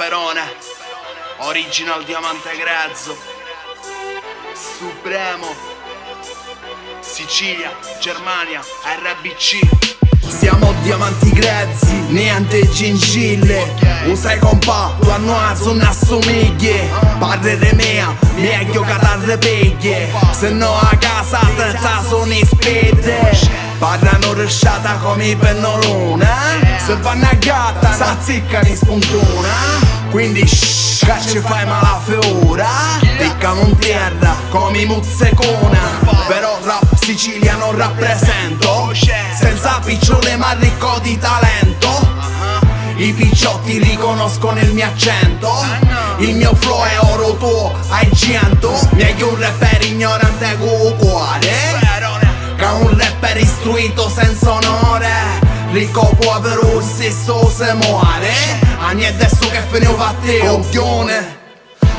Sperone, original diamante grezzo, Supremo, Sicilia, Germania, RBC. Siamo diamanti grezzi, niente gingille. Usai compa, tu a noi non assomigli. Parrere mia, meglio che t'arrepegli. Se no a casa te sono in spede. Parlano risciata come i pennolone. Se vanno a gatta, s'azziccano in spuntona. Quindi shhh, che ci fai mala fiora? Piccano in terra come i muzzecona. Però rap siciliano rappresento, senza piccione ma ricco di talento. I picciotti riconoscono il mio accento. Il mio flow è oro, tuo hai 100. Meglio un rapper ignorante con cuore che un rapper istruito senza onore. Ricco povero stesso se muore. Anni e adesso che fine fa te, coglione.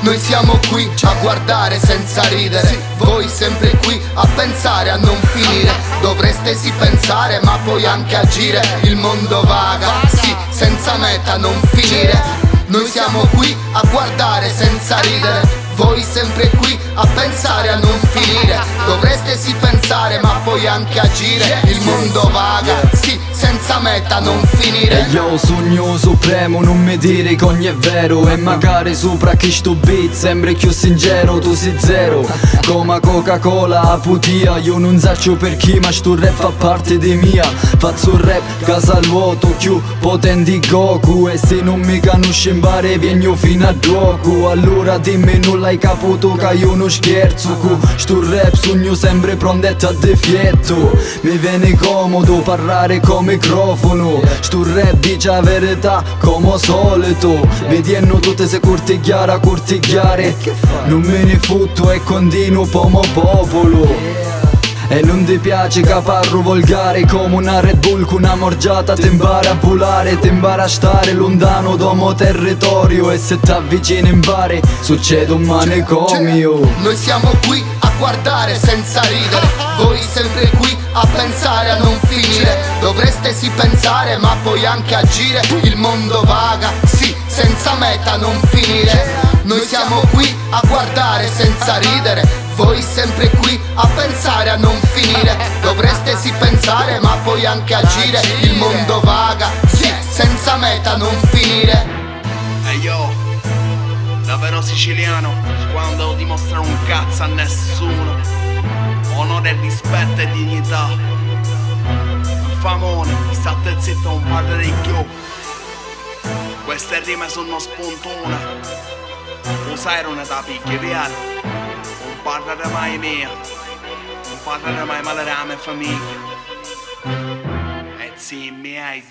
Noi siamo qui a guardare senza ridere. Voi sempre qui a pensare a non finire. Dovreste sì pensare ma poi anche agire. Il mondo vaga, sì, senza meta non finire. Noi siamo qui a guardare senza ridere. Voi sempre qui a pensare a non finire. Dovreste sì pensare ma poi anche agire. Il mondo vaga, sì, senza meta non finire. E io sogno supremo, non mi dire che ogni è vero. E magari sopra chi sto beat sembra più sincero, tu sei zero. Come Coca-Cola a putia, io non saccio per chi ma sto rap fa parte di mia. Faccio un rap casa al vuoto, più potente di Goku. E se non mi conosci in bare vieni fino a gioco. Allora dimmi non l'hai caputo che io non scherzo. Cu sto rap sogno sempre pronto a defietto. Mi viene comodo parlare con microfono. Sto rap dice la verità come solito. Vediamo tutte se cortigliare. Non me ne fotto e continuo come popolo. E non ti piace caparro volgare come una Red Bull con una morgiata. Ti impara a volare, ti impara a stare lontano da mo territorio. E se t'avvicini in bare succede un manicomio. Noi siamo qui a guardare senza ridere. Voi sempre qui a pensare a non finire. Dovreste sì pensare ma poi anche agire. Il mondo vaga, sì, senza meta non finire. Noi siamo qui a guardare senza ridere. Voi sempre qui a pensare a non finire. Dovreste sì pensare ma poi anche agire. Il mondo vaga, sì, senza meta non finire. E io, davvero siciliano, quando devo dimostrare un cazzo a nessuno. Onore, rispetto e dignità. Famone, state zitto, non parli di più. Queste rime sono spuntone. Usare una da picchi, viale. Non parlare mai mia, non parlare mai male della mia famiglia. E sì, miei.